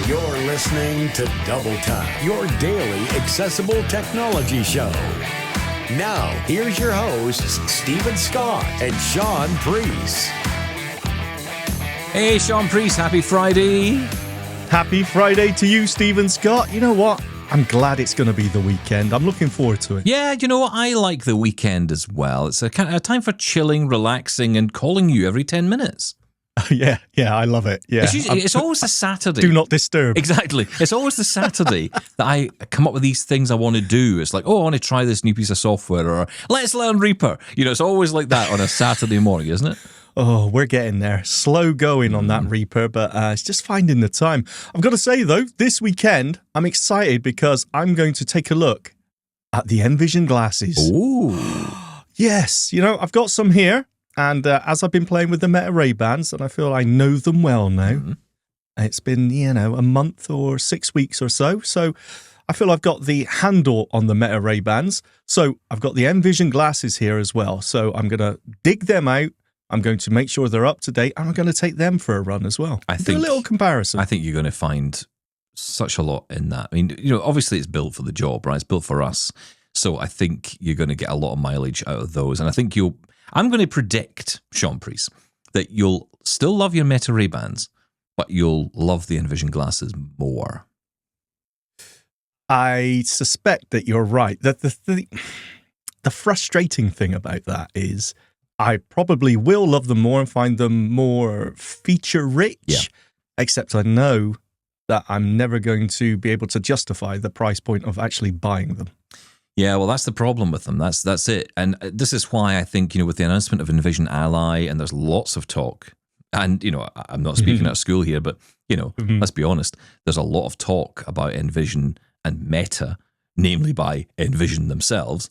You're listening to Double Tap, your daily accessible technology show. Now, here's your hosts, Stephen Scott and Shaun Preece. Hey, Shaun Preece, happy Friday. Happy Friday to you, Stephen Scott. You know what? I'm glad it's going to be the weekend. I'm looking forward to it. Yeah, you know what? I like the weekend as well. It's a time for chilling, relaxing, and calling you every 10 minutes. Yeah, I love it. Yeah, it's always the Saturday. Do not disturb. Exactly. It's always the Saturday that I come up with these things I want to do. It's like, I want to try this new piece of software, or let's learn Reaper. You know, it's always like that on a Saturday morning, isn't it? Oh, we're getting there. Slow going on that Reaper, but it's just finding the time. I've got to say, though, this weekend, I'm excited because I'm going to take a look at the Envision glasses. Ooh. Yes, I've got some here. And as I've been playing with the Meta Ray-Bans, and I feel I know them well now, It's been, a month or 6 weeks or so. So I feel I've got the handle on the Meta Ray-Bans. So I've got the Envision glasses here as well. So I'm going to dig them out. I'm going to make sure they're up to date, and I'm going to take them for a run as well. Do a little comparison. I think you're going to find such a lot in that. I mean, obviously it's built for the job, right? It's built for us. So I think you're going to get a lot of mileage out of those. And I think I'm going to predict, Shaun Preece, that you'll still love your Meta Ray-Bans, but you'll love the Envision glasses more. I suspect that you're right. That the frustrating thing about that is I probably will love them more and find them more feature-rich, except I know that I'm never going to be able to justify the price point of actually buying them. Yeah, well, that's the problem with them. That's it. And this is why I think, with the announcement of Envision Ally, and there's lots of talk, and, I'm not speaking out of school here, but, let's be honest, there's a lot of talk about Envision and Meta, namely by Envision themselves.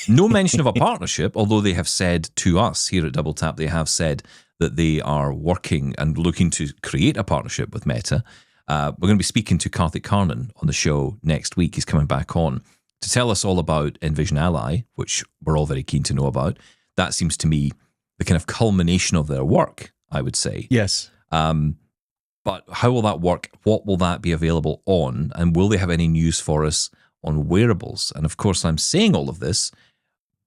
No mention of a partnership, although they have said to us here at Double Tap, they have said that they are working and looking to create a partnership with Meta. We're going to be speaking to Karthik Karnan on the show next week. He's coming back on to tell us all about Envision Ally, which we're all very keen to know about. That seems to me the kind of culmination of their work, I would say. Yes. But how will that work? What will that be available on? And will they have any news for us on wearables? And of course, I'm saying all of this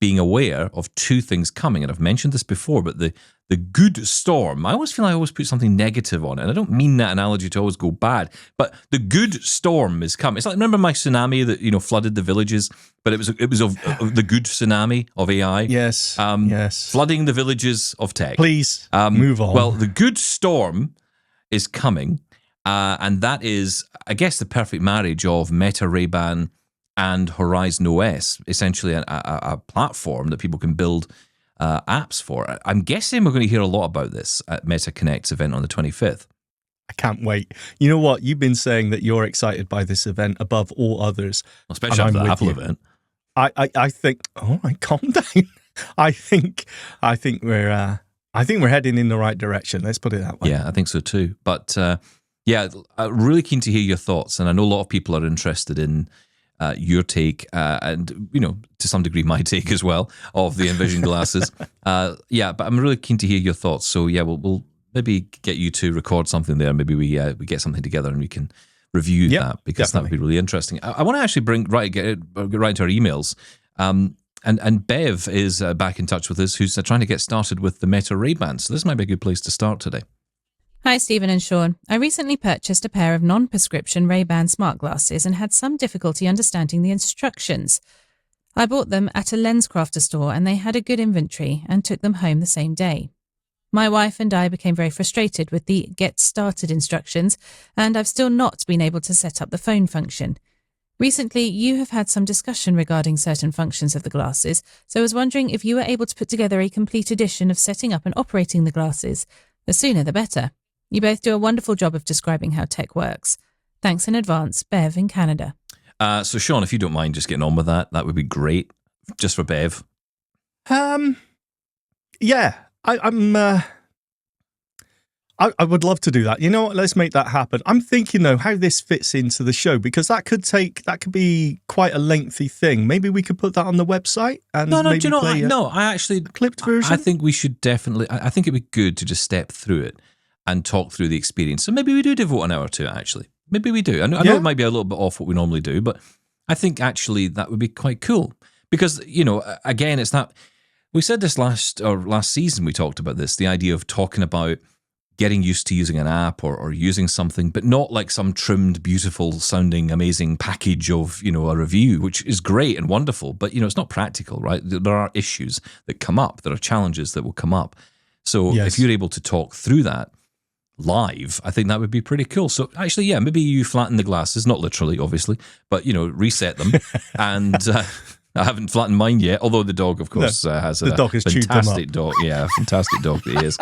being aware of two things coming. And I've mentioned this before, but the good storm, I always feel I always put something negative on it. And I don't mean that analogy to always go bad, but the good storm is coming. It's like, remember my tsunami that, flooded the villages, but it was of the good tsunami of AI. Yes. Yes. Flooding the villages of tech. Please move on. Well, the good storm is coming. And that is, I guess, the perfect marriage of Meta Ray-Ban and Horizon OS, essentially a platform that people can build apps for. I'm guessing we're going to hear a lot about this at Meta Connect's event on the 25th. I can't wait. You know what? You've been saying that you're excited by this event above all others. Especially after the Apple event. I think, all right, calm down. I think we're heading in the right direction. Let's put it that way. Yeah, I think so too. But I'm really keen to hear your thoughts. And I know a lot of people are interested in your take and, to some degree my take as well of the Envision glasses. But I'm really keen to hear your thoughts. So we'll maybe get you to record something there. Maybe we get something together and we can review that, because that would be really interesting. I want to actually get right into our emails. And Bev is back in touch with us, who's trying to get started with the Meta Ray-Ban. So this might be a good place to start today. Hi, Stephen and Shaun. I recently purchased a pair of non-prescription Ray-Ban smart glasses and had some difficulty understanding the instructions. I bought them at a LensCrafter store and they had a good inventory and took them home the same day. My wife and I became very frustrated with the get started instructions, and I've still not been able to set up the phone function. Recently, you have had some discussion regarding certain functions of the glasses, so I was wondering if you were able to put together a complete edition of setting up and operating the glasses. The sooner the better. You both do a wonderful job of describing how tech works. Thanks in advance, Bev in Canada. So, Shaun, if you don't mind just getting on with that would be great, just for Bev. Yeah, I would love to do that. You know what? Let's make that happen. I'm thinking, though, how this fits into the show, because that could be quite a lengthy thing. Maybe we could put that on the website and maybe do you know, I actually clipped version. I think we should definitely. I think it'd be good to just step through it and talk through the experience. So maybe we do devote an hour to it, actually. Maybe we do. I know it might be a little bit off what we normally do, but I think actually that would be quite cool. Because, again, it's that, we said this last season, we talked about this, the idea of talking about getting used to using an app or using something, but not like some trimmed, beautiful sounding, amazing package of, a review, which is great and wonderful, but, it's not practical, right? There are issues that come up. There are challenges that will come up. So if you're able to talk through that live, I think that would be pretty cool. So actually, maybe you flatten the glasses, not literally, obviously, but, reset them. And I haven't flattened mine yet, although the dog, of course, has a fantastic dog. Yeah, fantastic dog that he is.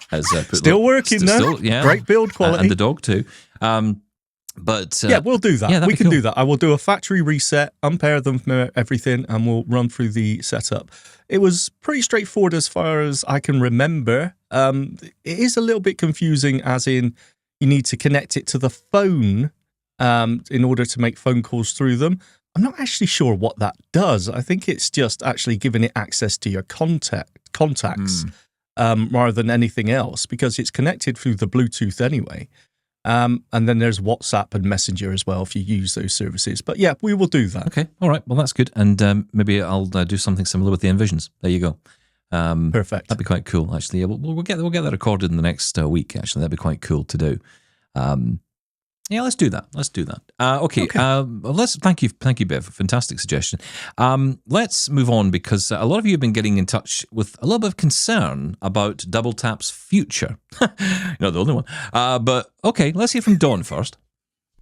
Has put still working, though. Great build quality. And the dog, too. But we'll do that. Yeah, we can do that. I will do a factory reset, unpair them from everything, and we'll run through the setup. It was pretty straightforward as far as I can remember. It is a little bit confusing, as in you need to connect it to the phone in order to make phone calls through them. I'm not actually sure what that does. I think it's just actually giving it access to your contacts rather than anything else, because it's connected through the Bluetooth anyway. And then there's WhatsApp and Messenger as well if you use those services. But yeah, we will do that. Okay, all right. Well, that's good. And maybe I'll do something similar with the Envisions. There you go. Perfect. That'd be quite cool, actually. Yeah, we'll get that recorded in the next week. Actually, that'd be quite cool to do. Yeah, let's do that. Okay. Let's thank you, Bev. Fantastic suggestion. Let's move on, because a lot of you have been getting in touch with a little bit of concern about Double Tap's future. Not the only one. But okay, let's hear from Dawn first.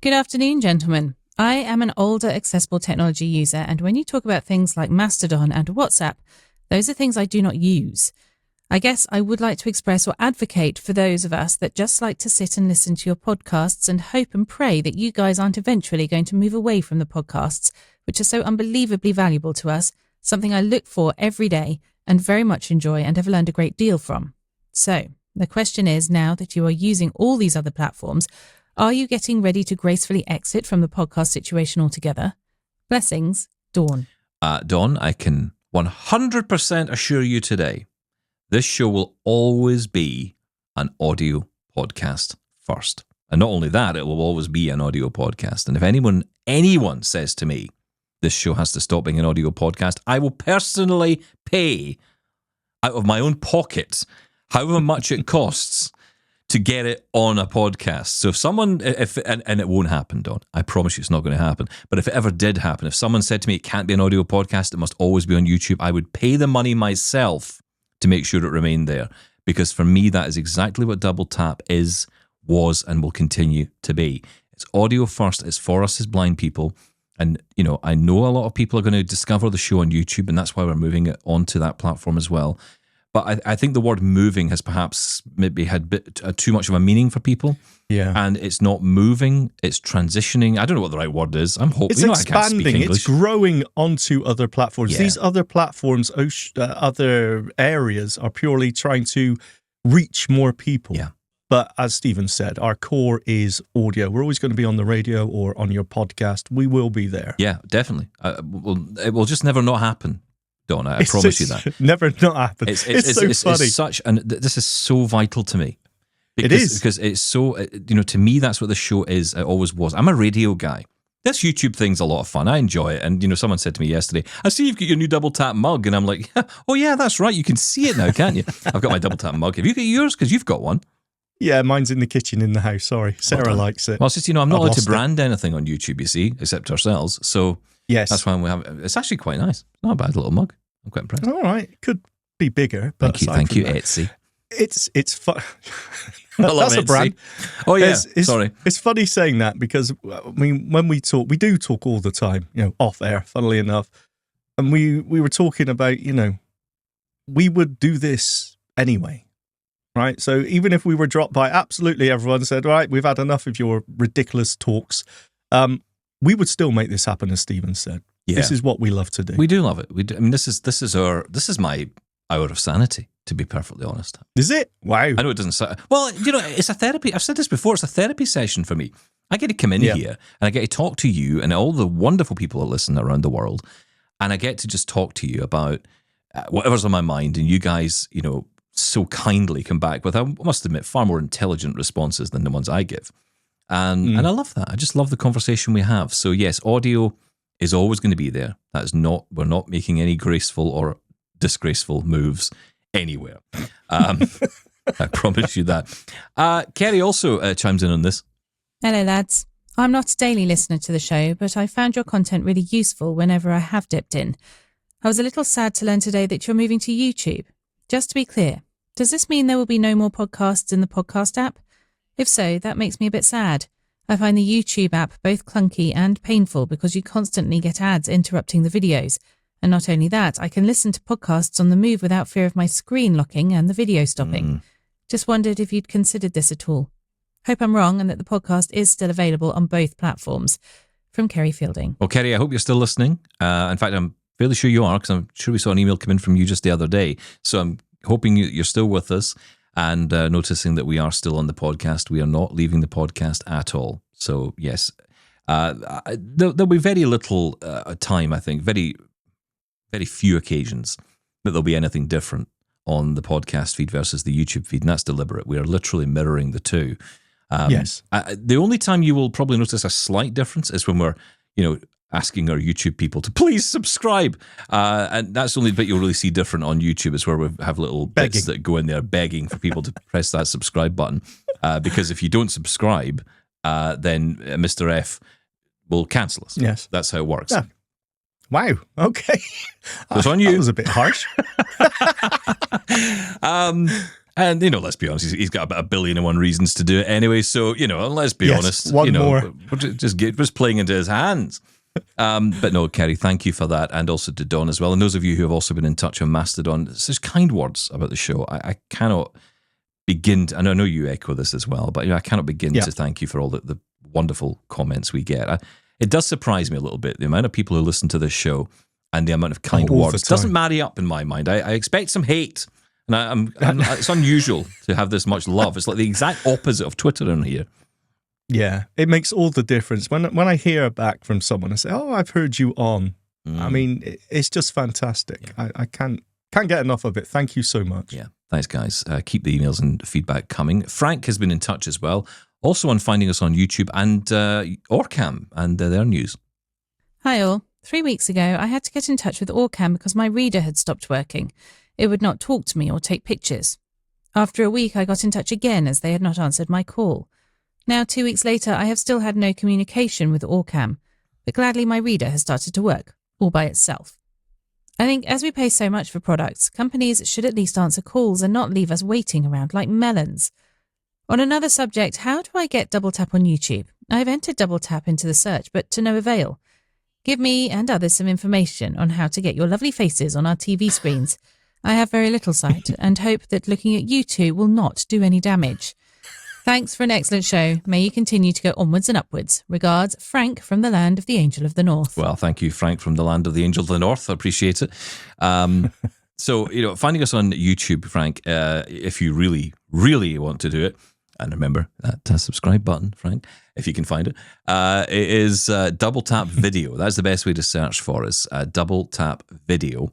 Good afternoon, gentlemen. I am an older accessible technology user, and when you talk about things like Mastodon and WhatsApp, those are things I do not use. I guess I would like to express or advocate for those of us that just like to sit and listen to your podcasts and hope and pray that you guys aren't eventually going to move away from the podcasts, which are so unbelievably valuable to us, something I look for every day and very much enjoy and have learned a great deal from. So, the question is, now that you are using all these other platforms, are you getting ready to gracefully exit from the podcast situation altogether? Blessings, Dawn. Dawn, I can 100% assure you today, this show will always be an audio podcast first. And not only that, it will always be an audio podcast. And if anyone says to me, this show has to stop being an audio podcast, I will personally pay out of my own pocket however much it costs to get it on a podcast. So if someone, and it won't happen, Don, I promise you it's not going to happen. But if it ever did happen, if someone said to me, it can't be an audio podcast, it must always be on YouTube, I would pay the money myself to make sure it remained there. Because for me, that is exactly what Double Tap is, was, and will continue to be. It's audio first. It's for us as blind people. And, I know a lot of people are going to discover the show on YouTube, and that's why we're moving it onto that platform as well. But I think the word moving has perhaps maybe had too much of a meaning for people. Yeah. And it's not moving, it's transitioning. I don't know what the right word is. I'm hoping it's expanding. It's growing onto other platforms. Yeah. These other platforms, other areas are purely trying to reach more people. Yeah. But as Stephen said, our core is audio. We're always going to be on the radio or on your podcast. We will be there. Yeah, definitely. It will just never not happen. Donna, I promise you that. Never not happen. It's so funny. It's such, and this is so vital to me. It is. Because it's so, to me, that's what the show is. It always was. I'm a radio guy. This YouTube thing's a lot of fun. I enjoy it. And, someone said to me yesterday, I see you've got your new Double Tap mug. And I'm like, oh, yeah, that's right. You can see it now, can't you? I've got my Double Tap mug. Have you got yours? Because you've got one. Yeah, mine's in the kitchen in the house. Sorry. Sarah likes it. Well, it's just, I'm not allowed to brand anything on YouTube, you see, except ourselves. So yes, that's why we have it. It's actually quite nice. Not a bad little mug. I'm quite impressed. All right. It could be bigger. But Thank you, Etsy. It's fun. That's a brand. Oh, yeah. Sorry. It's funny saying that because, when we talk, we do talk all the time, off air, funnily enough. And we were talking about, we would do this anyway. Right. So even if we were dropped by absolutely everyone said, right, we've had enough of your ridiculous talks, we would still make this happen, as Stephen said. Yeah. This is what we love to do. We do love it. We do. I mean, this is my hour of sanity, to be perfectly honest. Is it? Wow. I know it doesn't sound... Well, it's a therapy... I've said this before. It's a therapy session for me. I get to come in here and I get to talk to you and all the wonderful people that listen around the world, and I get to just talk to you about whatever's on my mind, and you guys, so kindly come back with, I must admit, far more intelligent responses than the ones I give. And I love that. I just love the conversation we have. So yes, audio is always going to be there. We're not making any graceful or disgraceful moves anywhere. I promise you that. Kerry also chimes in on this. Hello, lads. I'm not a daily listener to the show, but I found your content really useful whenever I have dipped in. I was a little sad to learn today that you're moving to YouTube. Just to be clear, does this mean there will be no more podcasts in the podcast app? If so, that makes me a bit sad. I find the YouTube app both clunky and painful because you constantly get ads interrupting the videos. And not only that, I can listen to podcasts on the move without fear of my screen locking and the video stopping. Just wondered if you'd considered this at all. Hope I'm wrong and that the podcast is still available on both platforms. From Kerry Fielding. Well, Kerry, I hope you're still listening. In fact, I'm fairly sure you are, because I'm sure we saw an email come in from you just the other day. So I'm hoping you're still with us and noticing that we are still on the podcast. We are not leaving the podcast at all. So, yes, there'll be very little time, I think, very, very few occasions that there'll be anything different on the podcast feed versus the YouTube feed, and that's deliberate. We are literally mirroring the two. Yes. The only time you will probably notice a slight difference is when we're, asking our YouTube people to please subscribe. And that's the only bit you'll really see different on YouTube, is where we have little bits that go in there begging for people to press that subscribe button. Because if you don't subscribe, then Mr. F will cancel us. Yes. That's how it works. Yeah. Wow. Okay. So it's on you. That was a bit harsh. And, let's be honest, he's got about 1,000,000,001 reasons to do it anyway. So, let's be honest. One more. We're just playing into his hands. But no, Kerry, thank you for that. And also to Don as well. And those of you who have also been in touch on Mastodon, such kind words about the show. I cannot begin to, and I know you echo this as well, but I cannot begin to thank you for all the wonderful comments we get. It does surprise me a little bit, the amount of people who listen to this show and the amount of kind words. It doesn't marry up in my mind. I expect some hate. And it's unusual to have this much love. It's like the exact opposite of Twitter in here. Yeah, it makes all the difference. When I hear back from someone and say, "Oh, I've heard you on," I mean, it's just fantastic. Yeah. I can't get enough of it. Thank you so much. Yeah, thanks, guys. Keep the emails and feedback coming. Frank has been in touch as well, also on finding us on YouTube and Orcam and their news. Hi all. 3 weeks ago, I had to get in touch with Orcam because my reader had stopped working. It would not talk to me or take pictures. After a week, I got in touch again as they had not answered my call. Now, 2 weeks later, I have still had no communication with Orcam, but gladly my reader has started to work, all by itself. I think as we pay so much for products, companies should at least answer calls and not leave us waiting around like melons. On another subject, how do I get Double Tap on YouTube? I've entered Double Tap into the search, but to no avail. Give me and others some information on how to get your lovely faces on our TV screens. I have very little sight and hope that looking at you two will not do any damage. Thanks for an excellent show. May you continue to go onwards and upwards. Regards, Frank from the land of the Angel of the North. Well, thank you, Frank from the land of the Angel of the North. I appreciate it. So, finding us on YouTube, Frank, if you really, really want to do it, and remember that subscribe button, Frank, if you can find it, it is Double Tap Video. That's the best way to search for us, Double Tap Video.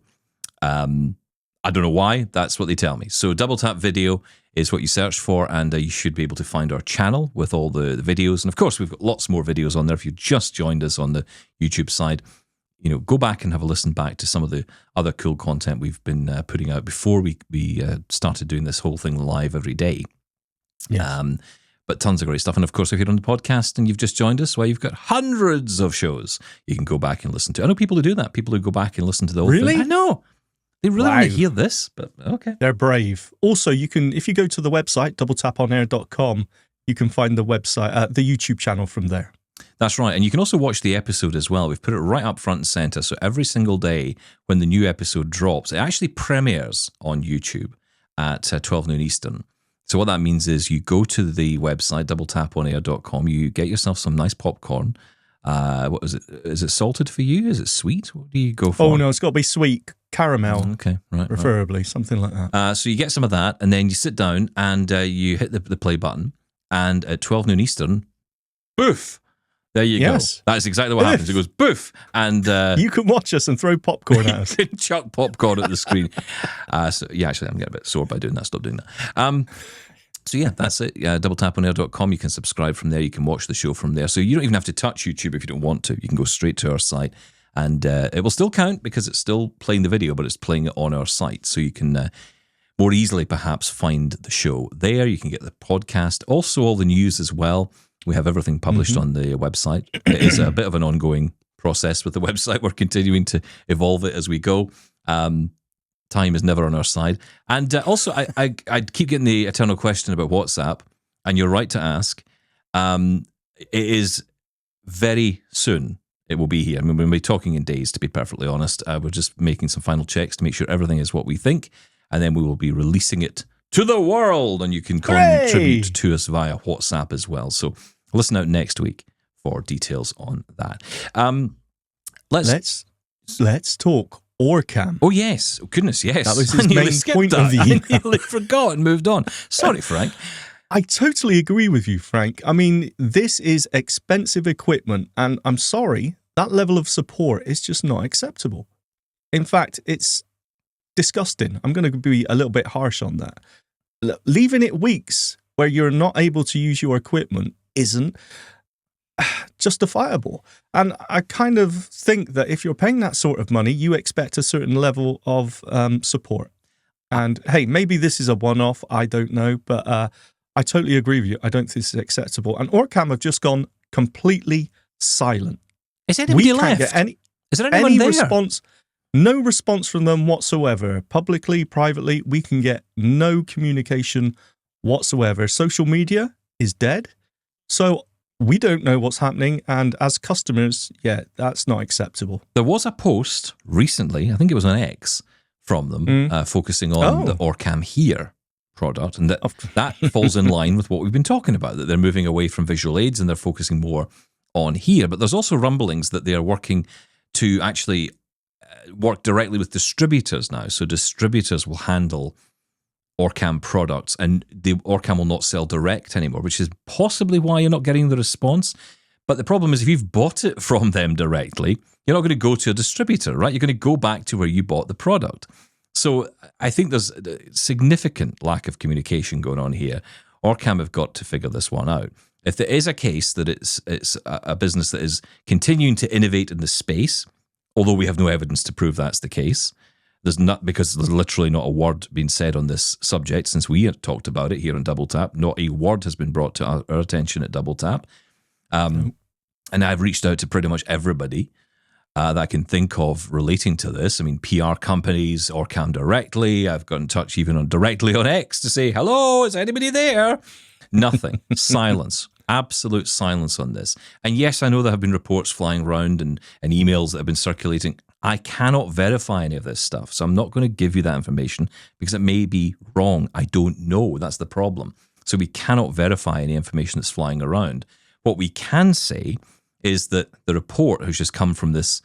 I don't know why, that's what they tell me. So Double Tap Video is what you search for, and you should be able to find our channel with all the videos. And of course, we've got lots more videos on there. If you just joined us on the YouTube side, go back and have a listen back to some of the other cool content we've been putting out before we started doing this whole thing live every day. Yes. But tons of great stuff. And of course, if you're on the podcast and you've just joined us, well, you've got hundreds of shows you can go back and listen to. I know people who do that, people who go back and listen to the whole thing. I know. They really want to hear this, but okay. They're brave. Also, you can, if you go to the website, doubletaponair.com, you can find the website, the YouTube channel from there. That's right. And you can also watch the episode as well. We've put it right up front and center. So every single day when the new episode drops, it actually premieres on YouTube at 12 noon Eastern. So what that means is you go to the website, doubletaponair.com, you get yourself some nice popcorn. What is it? Is it salted for you? Is it sweet? What do you go for? Oh, no, it's got to be sweet. Caramel. Okay, right. Preferably, something like that. So you get some of that, and then you sit down and you hit the play button, and at 12 noon Eastern, boof! There you go. That's exactly what happens. It goes boof, and you can watch us and throw popcorn at us. You can chuck popcorn at the screen. So yeah, actually, I'm getting a bit sore by doing that. Stop doing that. So yeah, that's it. Doubletaponair.com. You can subscribe from there. You can watch the show from there. So you don't even have to touch YouTube if you don't want to. You can go straight to our site, and it will still count because it's still playing the video, but it's playing it on our site. So you can more easily perhaps find the show there. You can get the podcast, also all the news as well. We have everything published on the website. It is a bit of an ongoing process with the website. We're continuing to evolve it as we go. Time is never on our side. And also, I keep getting the eternal question about WhatsApp, and you're right to ask. It is very soon. It will be here. I mean, we'll be talking in days, to be perfectly honest. We're just making some final checks to make sure everything is what we think, and then we will be releasing it to the world, and you can contribute to us via WhatsApp as well. So listen out next week for details on that. Let's talk Orcam. Oh, yes. Oh, goodness, yes. That was his main point of the email. I nearly forgot and moved on. Sorry, Frank. I totally agree with you, Frank. I mean, this is expensive equipment, and I'm sorry, that level of support is just not acceptable. In fact, it's disgusting. I'm going to be a little bit harsh on that. Leaving it weeks where you're not able to use your equipment isn't justifiable. And I kind of think that if you're paying that sort of money, you expect a certain level of support. And hey, maybe this is a one-off, I don't know, but I totally agree with you. I don't think this is acceptable. And Orcam have just gone completely silent. Is anybody left? Is there anyone there? Response? No response from them whatsoever. Publicly, privately, we can get no communication whatsoever. Social media is dead. So we don't know what's happening, and as customers, yeah, that's not acceptable. There was a post recently, I think it was on X, from them focusing on the Orcam Here product, and that falls in line with what we've been talking about, that they're moving away from visual aids and they're focusing more on Here. But there's also rumblings that they are working to actually work directly with distributors now, so distributors will handle Orcam products, and the Orcam will not sell direct anymore, which is possibly why you're not getting the response. But the problem is, if you've bought it from them directly, you're not going to go to a distributor, right? You're going to go back to where you bought the product. So I think there's a significant lack of communication going on here. Orcam have got to figure this one out. If there is a case that it's a business that is continuing to innovate in the space, although we have no evidence to prove that's the case, because there's literally not a word being said on this subject since we had talked about it here on Double Tap. Not a word has been brought to our attention at Double Tap. And I've reached out to pretty much everybody that I can think of relating to this. I mean, PR companies, Orcam directly. I've got in touch even directly on X to say, hello, is anybody there? Nothing. Silence. Absolute silence on this. And yes, I know there have been reports flying around and emails that have been circulating. I cannot verify any of this stuff, so I'm not going to give you that information because it may be wrong. I don't know. That's the problem. So we cannot verify any information that's flying around. What we can say is that the report has just come from this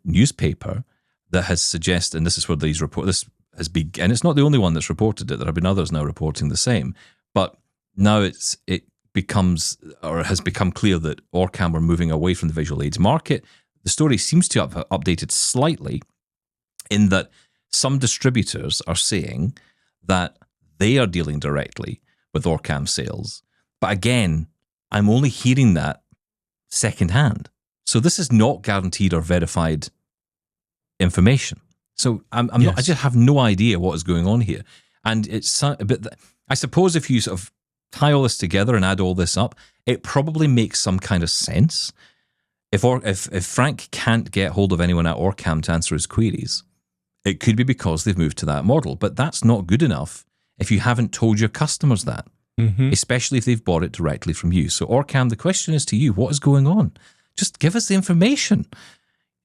newspaper that has suggested, and this is where these report, this has been, and it's not the only one that's reported it. There have been others now reporting the same, but now it becomes, or has become clear that Orcam are moving away from the visual aids market. The story seems to have updated slightly in that some distributors are saying that they are dealing directly with Orcam sales. But again, I'm only hearing that secondhand. So this is not guaranteed or verified information. So I'm not, I just have no idea what is going on here. And it's a bit, I suppose if you sort of tie all this together and add all this up, it probably makes some kind of sense. If Frank can't get hold of anyone at Orcam to answer his queries, it could be because they've moved to that model. But that's not good enough if you haven't told your customers that, especially if they've bought it directly from you. So Orcam, the question is to you, what is going on? Just give us the information.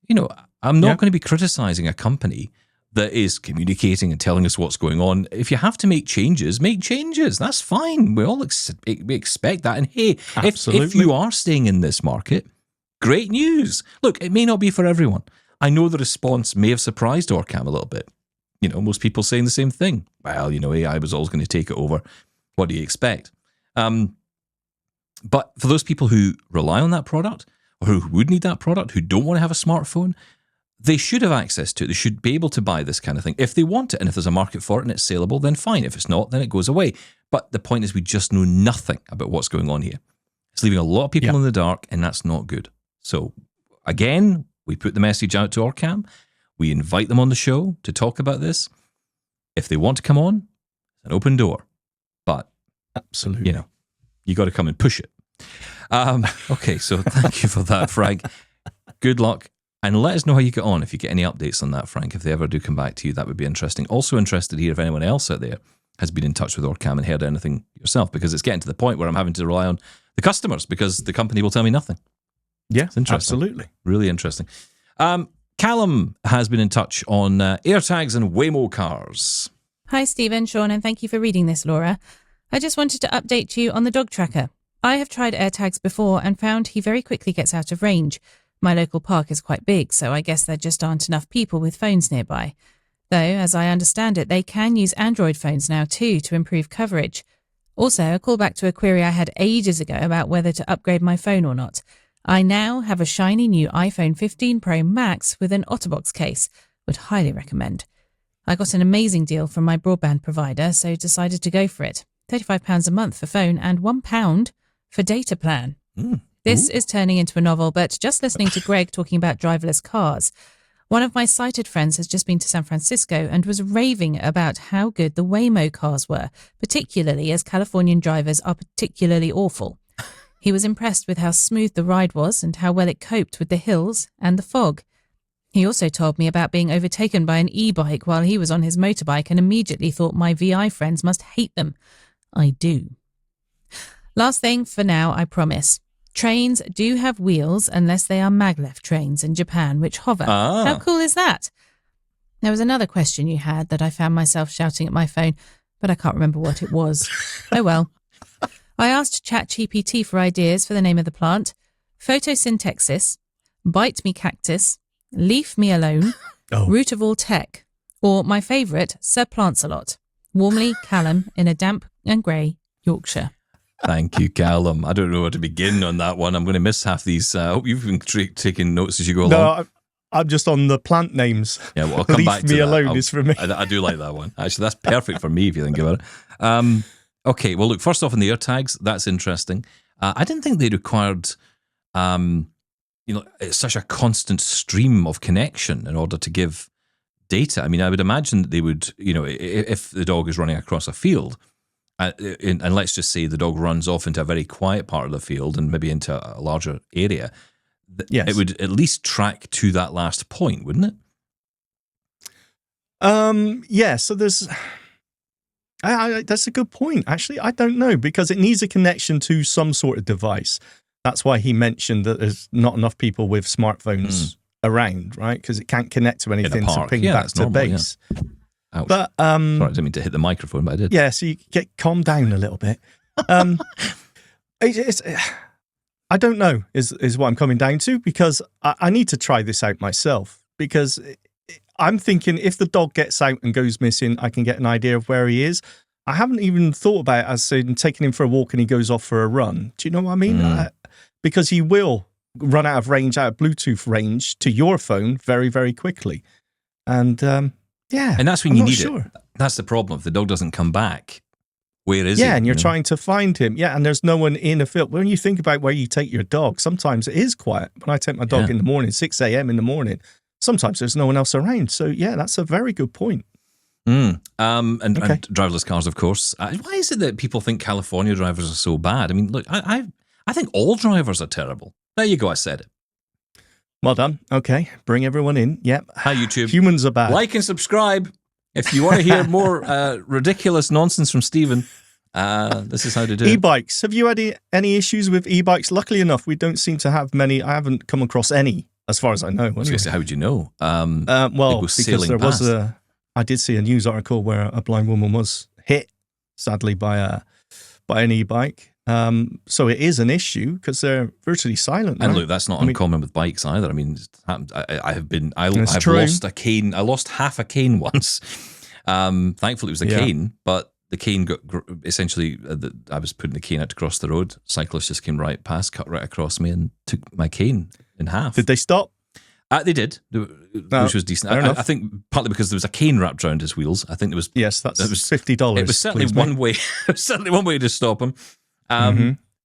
You know, I'm not going to be criticizing a company that is communicating and telling us what's going on. If you have to make changes, make changes. That's fine. We all we expect that. And hey, if you are staying in this market, great news. Look, it may not be for everyone. I know the response may have surprised Orcam a little bit. You know, most people saying the same thing. Well, you know, AI was always going to take it over. What do you expect? But for those people who rely on that product, or who would need that product, who don't want to have a smartphone, they should have access to it. They should be able to buy this kind of thing if they want it. And if there's a market for it and it's saleable, then fine. If it's not, then it goes away. But the point is we just know nothing about what's going on here. It's leaving a lot of people in the dark, and that's not good. So again, we put the message out to Orcam. We invite them on the show to talk about this. If they want to come on, it's an open door. But, absolutely, you got to come and push it. Okay, so thank you for that, Frank. Good luck. And let us know how you get on if you get any updates on that, Frank. If they ever do come back to you, that would be interesting. Also interested to hear if anyone else out there has been in touch with Orcam and heard anything yourself, because it's getting to the point where I'm having to rely on the customers because the company will tell me nothing. Yeah, it's interesting. Absolutely. Really interesting. Callum has been in touch on AirTags and Waymo cars. Hi, Stephen, Shaun, and thank you for reading this, Laura. I just wanted to update you on the dog tracker. I have tried AirTags before and found he very quickly gets out of range. My local park is quite big, so I guess there just aren't enough people with phones nearby. Though, as I understand it, they can use Android phones now too to improve coverage. Also, a callback to a query I had ages ago about whether to upgrade my phone or not. I now have a shiny new iPhone 15 Pro Max with an OtterBox case. Would highly recommend. I got an amazing deal from my broadband provider, so decided to go for it. £35 a month for phone and £1 for data plan. This is turning into a novel, but just listening to Greg talking about driverless cars. One of my sighted friends has just been to San Francisco and was raving about how good the Waymo cars were, particularly as Californian drivers are particularly awful. He was impressed with how smooth the ride was and how well it coped with the hills and the fog. He also told me about being overtaken by an e-bike while he was on his motorbike and immediately thought my VI friends must hate them. I do. Last thing for now, I promise. Trains do have wheels unless they are maglev trains in Japan, which hover. How cool is that? There was another question you had that I found myself shouting at my phone, but I can't remember what it was. Oh well. I asked ChatGPT for ideas for the name of the plant: photosynthexis, bite me cactus, leave me alone, root of all tech, or my favourite, Sir Plants-a-lot. Warmly, Callum, in a damp and grey Yorkshire. Thank you, Callum. I don't know where to begin on that one. I'm going to miss half these. I hope you've been taking notes as you go along. No, I'm just on the plant names. Yeah, well, I'll come back to that. Leave me alone is for me. I do like that one. Actually, that's perfect for me if you think about it. Okay, well, look, first off on the AirTags, that's interesting. I didn't think they required, such a constant stream of connection in order to give data. I mean, I would imagine that they would, if the dog is running across a field, and let's just say the dog runs off into a very quiet part of the field and maybe into a larger area, yes, it would at least track to that last point, wouldn't it? Yeah, so there's... that's a good point, actually. I don't know, because it needs a connection to some sort of device. That's why he mentioned that there's not enough people with smartphones around, right? Because it can't connect to anything to ping back to base. Yeah. Ouch. But sorry, I didn't mean to hit the microphone, but I did. Yeah, so you get calm down a little bit. It's I don't know is what I'm coming down to, because I need to try this out myself, because I'm thinking if the dog gets out and goes missing, I can get an idea of where he is. I haven't even thought about it as in taking him for a walk and he goes off for a run. Do you know what I mean? Because he will run out of Bluetooth range to your phone very, very quickly. And yeah. And that's when you need it. That's the problem. If the dog doesn't come back, where is he? Yeah, and you're trying to find him. Yeah, and there's no one in the field. When you think about where you take your dog, sometimes it is quiet. When I take my dog in the morning, 6 a.m. in the morning, sometimes there's no one else around. So yeah, that's a very good point. And driverless cars, of course. Why is it that people think California drivers are so bad? I mean, look, I think all drivers are terrible. There you go, I said it. Well done. Okay, bring everyone in. Yep. Hi, YouTube. Humans are bad. Like and subscribe if you want to hear more ridiculous nonsense from Stephen. This is how to do it. E-bikes. Have you had any issues with e-bikes? Luckily enough, we don't seem to have many. I haven't come across any, as far as I know. Anyway. I was going to say, how would you know? Well, because there was I did see a news article where a blind woman was hit, sadly, by an e-bike. So it is an issue because they're virtually silent. And right? look, that's not uncommon with bikes either. I mean, I've true. lost a cane. I lost half a cane once. Thankfully, it was a cane, but the cane got essentially. I was putting the cane out to cross the road. Cyclist just came right past, cut right across me, and took my cane in half. Did they stop? They did, which was decent. I think partly because there was a cane wrapped around his wheels. I think there was. Yes, that's $50. It was certainly one way. It was certainly one way to stop him.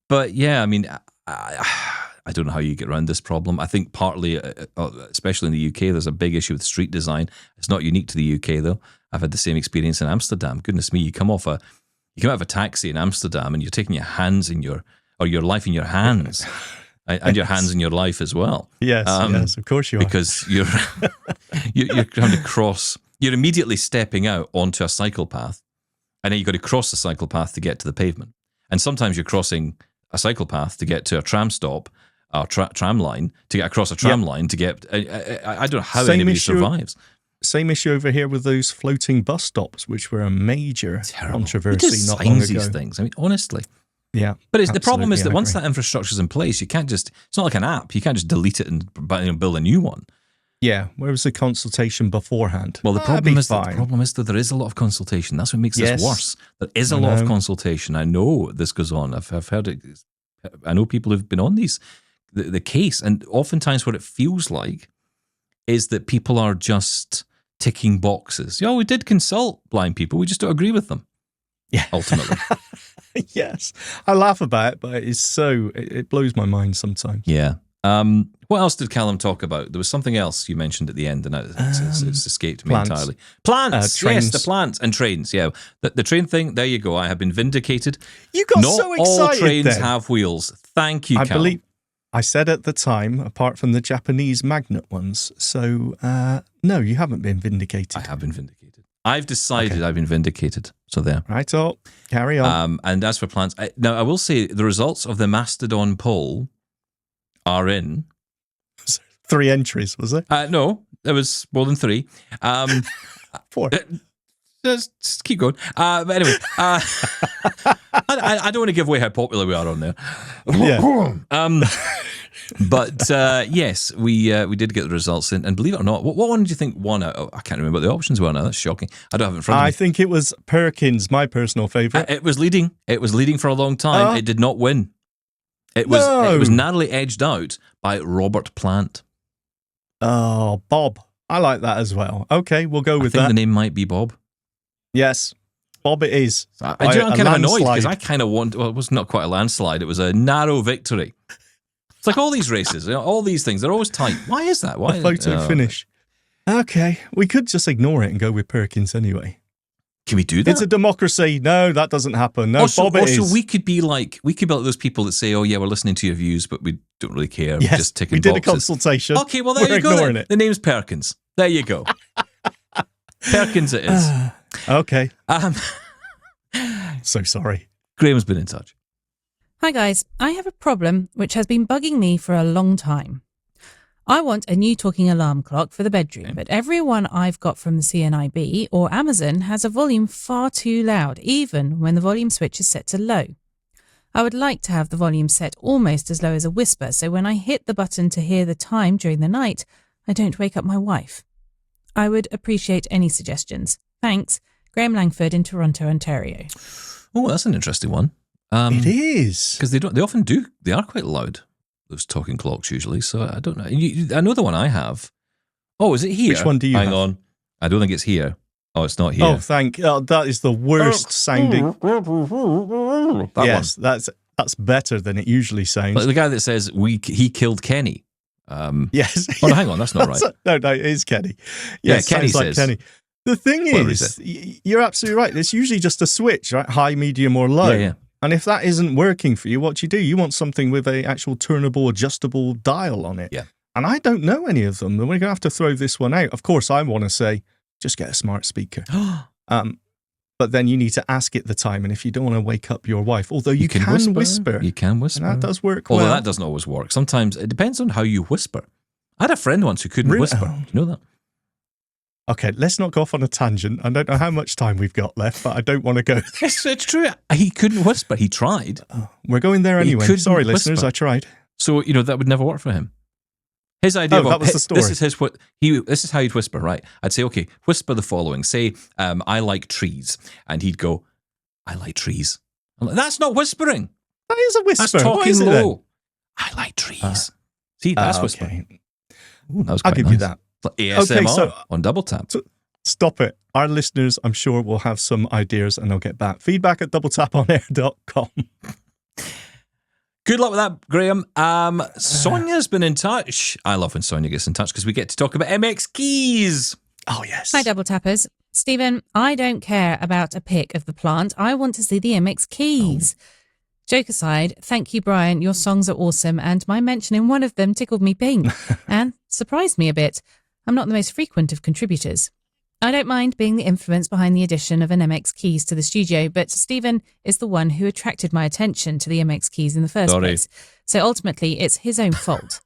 But yeah, I mean, I don't know how you get around this problem. I think partly, especially in the UK, there's a big issue with street design. It's not unique to the UK though. I've had the same experience in Amsterdam. Goodness me, you come out of a taxi in Amsterdam and you're taking your life in your hands. And your hands in your life as well. Yes, yes, of course you are. Because you're trying to cross. You're immediately stepping out onto a cycle path, and then you've got to cross the cycle path to get to the pavement. And sometimes you're crossing a cycle path to get to a tram stop, or tram line, to get across a tram line to get. I don't know how anybody survives. Same issue over here with those floating bus stops, which were a major controversy not long ago. These things. I mean, honestly. Yeah, but the problem is that once that infrastructure is in place, you can't just. It's not like an app. You can't just delete it and build a new one. Yeah, where was the consultation beforehand? Well, the problem is that there is a lot of consultation. That's what makes this worse. There is a lot of consultation. I know this goes on. I've heard it. I know people who've been on the case, and oftentimes what it feels like is that people are just ticking boxes. We did consult blind people. We just don't agree with them. Yeah, ultimately. Yes, I laugh about it, but it blows my mind sometimes. Yeah. What else did Callum talk about? There was something else you mentioned at the end, and it's escaped me entirely. Plants, trains. Yes, the plants and trains. Yeah, the train thing. There you go. I have been vindicated. You got so excited. Not all trains have wheels. Thank you, Callum. I believe I said at the time, apart from the Japanese magnet ones. So no, you haven't been vindicated. I have been vindicated. I've decided I've been vindicated. So there. Right, carry on. And as for plants, now I will say the results of the Mastodon poll are in. 3 entries, was it? No, there was more than 3. 4. Just keep going. But anyway, I don't want to give away how popular we are on there. Yeah. But yes, we did get the results in, and believe it or not, what one did you think won out? I can't remember what the options were now. That's shocking. I don't have it in front of me. I think it was Perkins, my personal favourite. It was leading. It was leading for a long time. It did not win. It was narrowly edged out by Robert Plant. Oh, Bob. I like that as well. Okay, we'll go with that. I think the name might be Bob. Yes, Bob it is. I'm kind of annoyed because I kind of want. Well, it was not quite a landslide. It was a narrow victory. It's like all these races, all these things, they're always tight. Why is that? Why? A photo finish. Okay, we could just ignore it and go with Perkins anyway. Can we do that? It's a democracy. No, that doesn't happen. No, Bob it is. we could be like those people that say, "Oh yeah, we're listening to your views, but we don't really care. Yes, we're just ticking boxes. We did a consultation. Okay, well there you go. Then. The name's Perkins. There you go. Perkins it is. Okay. So sorry. Graham's been in touch. Hi guys, I have a problem which has been bugging me for a long time. I want a new talking alarm clock for the bedroom, but every one I've got from the CNIB or Amazon has a volume far too loud, even when the volume switch is set to low. I would like to have the volume set almost as low as a whisper, so when I hit the button to hear the time during the night, I don't wake up my wife. I would appreciate any suggestions. Thanks, Graham Langford in Toronto, Ontario. Oh, that's an interesting one. It is. Because they often do. They are quite loud, those talking clocks usually. So I don't know. I know the one I have. Oh, is it here? Which one do you have? Hang on. I don't think it's here. Oh, it's not here. Oh, that is the worst sounding. Yes, that's better than it usually sounds. Like the guy that says he killed Kenny. Yes. Oh, no, hang on, that's not right. No, it is Kenny. Yes, Kenny says. Kenny. The thing is, you're absolutely right. It's usually just a switch, right? High, medium, or low. Yeah. And if that isn't working for you, what do? You want something with an actual turnable, adjustable dial on it. Yeah. And I don't know any of them. We're going to have to throw this one out. Of course, I want to say, just get a smart speaker. But then you need to ask it the time. And if you don't want to wake up your wife, although you can whisper. You can whisper. And that does work Although well. that doesn't always work. Sometimes it depends on how you whisper. I had a friend once who couldn't whisper. Oh. You know that? Okay, let's not go off on a tangent. I don't know how much time we've got left, but I don't want to go. It's true. He couldn't whisper. He tried. We're going there anyway. Sorry, listeners, I tried. So, that would never work for him. His idea that was the story. This is how he'd whisper, right? I'd say, okay, whisper the following. Say, I like trees. And he'd go, I like trees. I'm like, that's not whispering. That is a whisper. That's talking low. I like trees. See, that's whispering. Ooh, that was I'll quite give nice. you that. Like ASMR so- on double tap. Stop it. Our listeners, I'm sure, will have some ideas and they'll get back. Feedback at doubletaponair.com. Good luck with that, Graham. Sonia's been in touch. I love when Sonia gets in touch because we get to talk about MX keys. Oh, yes. Hi, Double Tappers. Stephen, I don't care about a pic of the plant. I want to see the MX keys. Joke aside, thank you, Brian. Your songs are awesome, and my mention in one of them tickled me pink and surprised me a bit. I'm not the most frequent of contributors. I don't mind being the influence behind the addition of an MX keys to the studio, but Stephen is the one who attracted my attention to the MX keys in the first place. So ultimately, it's his own fault.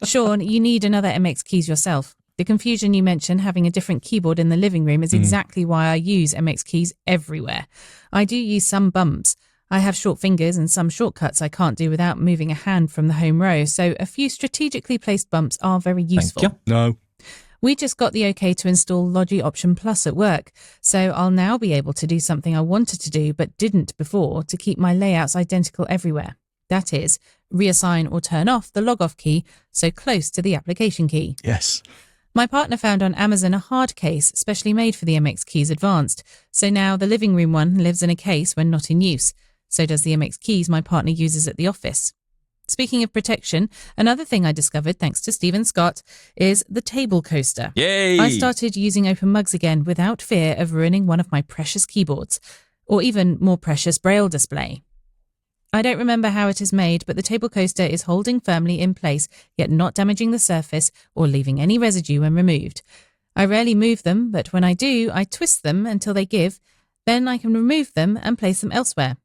Shaun, you need another MX keys yourself. The confusion you mentioned having a different keyboard in the living room is exactly why I use MX keys everywhere. I do use some bumps. I have short fingers and some shortcuts I can't do without moving a hand from the home row, so a few strategically placed bumps are very useful. Thank you. No. We just got the okay to install Logi Option Plus at work, so I'll now be able to do something I wanted to do but didn't before to keep my layouts identical everywhere. That is, reassign or turn off the log-off key so close to the application key. Yes. My partner found on Amazon a hard case specially made for the MX Keys Advanced, so now the living room one lives in a case when not in use. So does the MX Keys my partner uses at the office. Speaking of protection, another thing I discovered, thanks to Stephen Scott, is the table coaster. Yay! I started using open mugs again without fear of ruining one of my precious keyboards, or even more precious braille display. I don't remember how it is made, but the table coaster is holding firmly in place, yet not damaging the surface or leaving any residue when removed. I rarely move them, but when I do, I twist them until they give. Then I can remove them and place them elsewhere.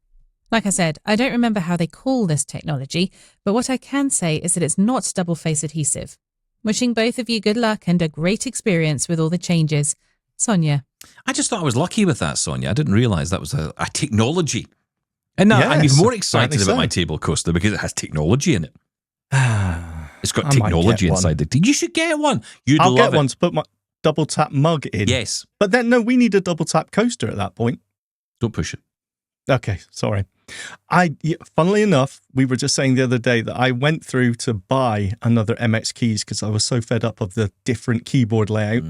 Like I said, I don't remember how they call this technology, but what I can say is that it's not double-face adhesive. Wishing both of you good luck and a great experience with all the changes. Sonia. I just thought I was lucky with that, Sonia. I didn't realise that was a technology. And now I'm Yes, even more excited apparently about so. my table coaster because it has technology in it. It's got I might technology get inside the. You should get one. You'd I'll love get one to put my double tap mug in. Yes. But then, no, we need a double tap coaster at that point. Don't push it. Okay, sorry. Funnily enough, we were just saying the other day that I went through to buy another MX keys because I was so fed up of the different keyboard layout.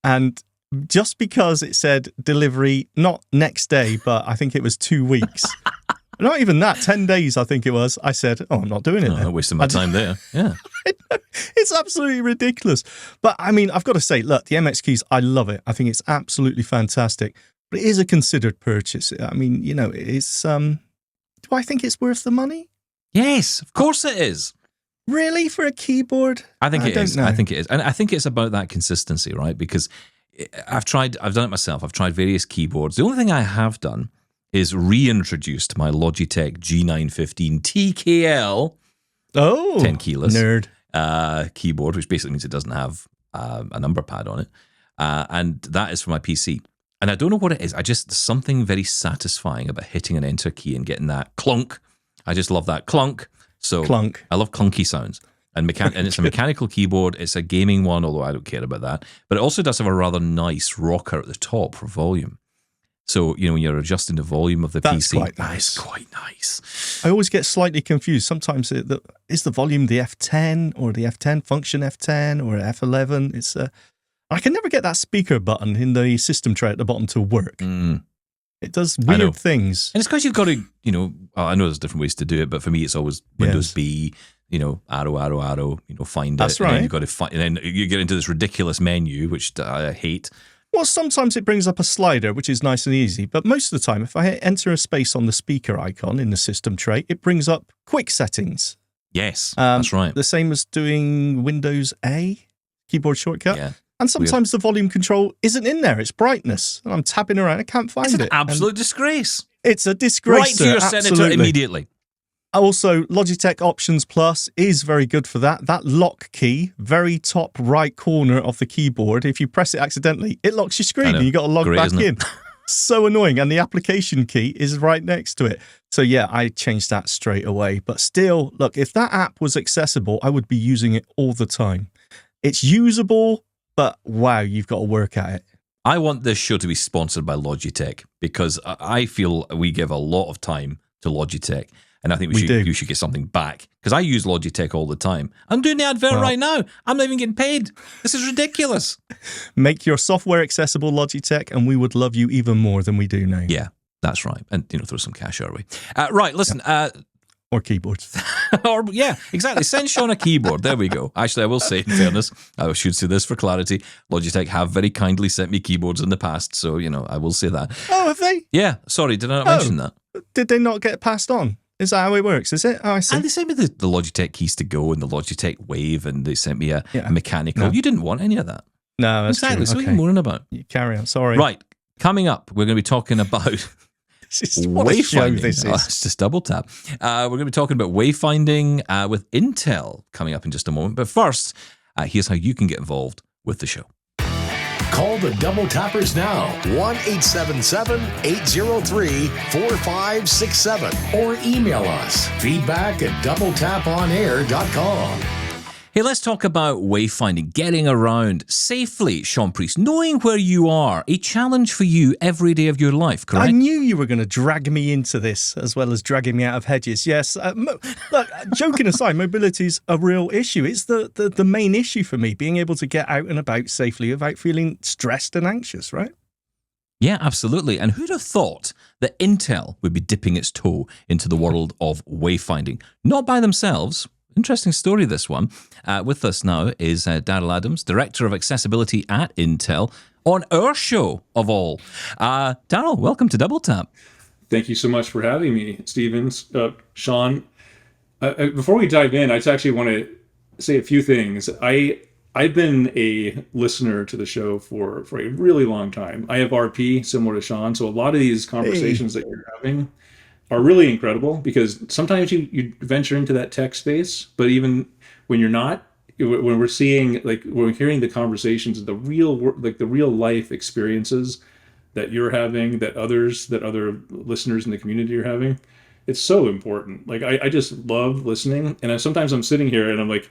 And just because it said delivery, not next day, but I think it was 2 weeks. Not even that, 10 days, I think it was. I said, I'm not doing it. No, then. not wasting my time there. Yeah. It's absolutely ridiculous. But I mean, I've got to say, look, the MX keys, I love it. I think it's absolutely fantastic. But it is a considered purchase. I mean, you know, it's, do I think it's worth the money? Yes, of course it is. Really? For a keyboard? I think it is. Know. I think it is. And I think it's about that consistency, right? Because I've done it myself. I've tried various keyboards. The only thing I have done is reintroduced my Logitech G915 TKL 10 keyless keyboard, which basically means it doesn't have a number pad on it. And that is for my PC. And I don't know what it is. There's something very satisfying about hitting an enter key and getting that clunk. I just love that clunk. So Clunk. I love clunky sounds. And it's a mechanical keyboard. It's a gaming one, although I don't care about that. But it also does have a rather nice rocker at the top for volume. So, you know, when you're adjusting the volume of the That's PC, quite nice. that's quite nice. I always get slightly confused. Sometimes is the volume the F10 or the F10 function F10 or F11? It's I can never get that speaker button in the system tray at the bottom to work. It does weird things. And it's because you've got to, you know, I know there's different ways to do it, but for me, it's always Windows B, you know, arrow, you know, find That's it. right. And then you've got to find, and then you get into this ridiculous menu, which I hate. Well, sometimes it brings up a slider, which is nice and easy. But most of the time, if I enter a space on the speaker icon in the system tray, it brings up quick settings. Yes, that's right. The same as doing Windows A, keyboard shortcut. Yeah. And sometimes the volume control isn't in there. It's brightness. And I'm tapping around. I can't find It's it. an absolute disgrace. It's a disgrace. Right to your senator immediately. Also, Logitech Options Plus is very good for that. That lock key, very top right corner of the keyboard, if you press it accidentally, it locks your screen and you got to log Great, back isn't it? in. So annoying. And the application key is right next to it. So yeah, I changed that straight away. But still, look, if that app was accessible, I would be using it all the time. It's usable, but wow, you've got to work at it. I want this show to be sponsored by Logitech because I feel we give a lot of time to Logitech. And I think you should get something back, because I use Logitech all the time. I'm doing the advert right now. I'm not even getting paid. This is ridiculous. Make your software accessible, Logitech, and we would love you even more than we do now. Yeah, that's right. And, throw some cash our way. Right, listen. Or keyboards. Or yeah, exactly. Send Shaun a keyboard. There we go. Actually, I will say, in fairness, I should say this for clarity, Logitech have very kindly sent me keyboards in the past, so, I will say that. Oh, have they? Yeah, sorry, did I not mention that? Did they not get passed on? Is that how it works, is it? Oh, I see. And they sent me the Logitech keys to go and the Logitech Wave, and they sent me a mechanical. No. You didn't want any of that. No, that's exactly. true. So what are you moaning about? You carry on, sorry. Right, coming up, we're going to be talking about... wayfinding. It's just double tap. We're going to be talking about wayfinding with Intel coming up in just a moment. But first, here's how you can get involved with the show. Call the Double Tappers now, 1-877-803-4567, or email us, feedback@doubletaponair.com. Hey, let's talk about wayfinding, getting around safely, Shaun Preece, knowing where you are, a challenge for you every day of your life, correct? I knew you were going to drag me into this, as well as dragging me out of hedges. Yes, look, joking aside, mobility is a real issue. It's the main issue for me, being able to get out and about safely without feeling stressed and anxious, right? Yeah, absolutely. And who'd have thought that Intel would be dipping its toe into the world of wayfinding? Not by themselves. Interesting story, this one. With us now is Darryl Adams, Director of Accessibility at Intel, on our show, of all. Darryl, welcome to Double Tap. Thank you so much for having me, Stephen. Shaun, before we dive in, I just actually want to say a few things. I've been a listener to the show for a really long time. I have RP, similar to Shaun, so a lot of these conversations that you're having are really incredible, because sometimes you venture into that tech space, but even when you're not, when we're seeing, when we're hearing the conversations, the real life experiences that you're having, that other listeners in the community are having, it's so important. I just love listening, and sometimes I'm sitting here and I'm like,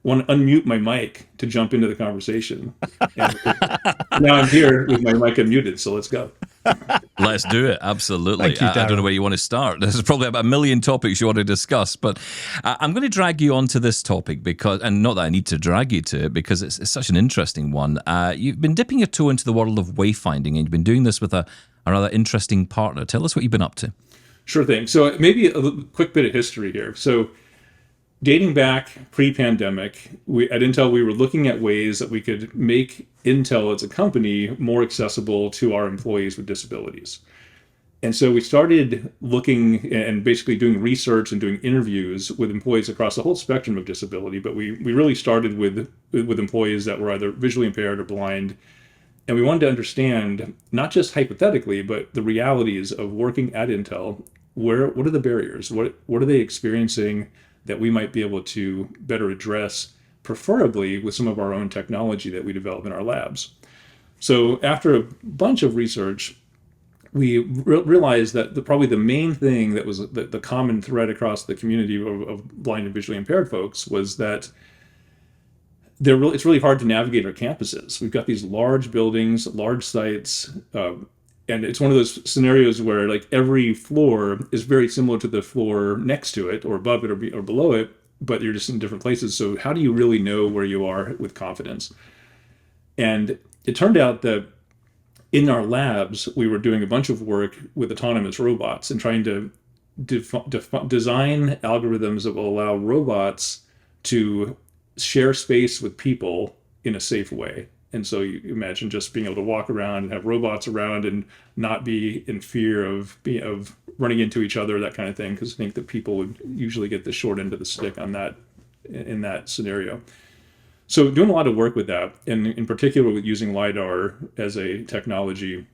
want to unmute my mic to jump into the conversation. And now I'm here with my mic unmuted, so let's go. Let's do it. Absolutely. Thank you, I don't know where you want to start. There's probably about a million topics you want to discuss, but I'm going to drag you onto this topic and not that I need to drag you to it, because it's such an interesting one. You've been dipping your toe into the world of wayfinding, and you've been doing this with a rather interesting partner. Tell us what you've been up to. Sure thing. So maybe a quick bit of history here. So dating back pre-pandemic, at Intel, we were looking at ways that we could make Intel as a company more accessible to our employees with disabilities. And so we started looking and basically doing research and doing interviews with employees across the whole spectrum of disability. But we really started with employees that were either visually impaired or blind. And we wanted to understand, not just hypothetically, but the realities of working at Intel. What are the barriers? What are they experiencing that we might be able to better address, preferably with some of our own technology that we develop in our labs? So after a bunch of research, we realized that probably the main thing that was the common thread across the community of blind and visually impaired folks was that it's really hard to navigate our campuses. We've got these large buildings, large sites, and it's one of those scenarios where every floor is very similar to the floor next to it or above it or below it, but you're just in different places. So how do you really know where you are with confidence? And it turned out that in our labs, we were doing a bunch of work with autonomous robots and trying to design algorithms that will allow robots to share space with people in a safe way. And so you imagine just being able to walk around and have robots around and not be in fear of running into each other, that kind of thing, because I think that people would usually get the short end of the stick on that in that scenario. So doing a lot of work with that, and in particular with using LiDAR as a technology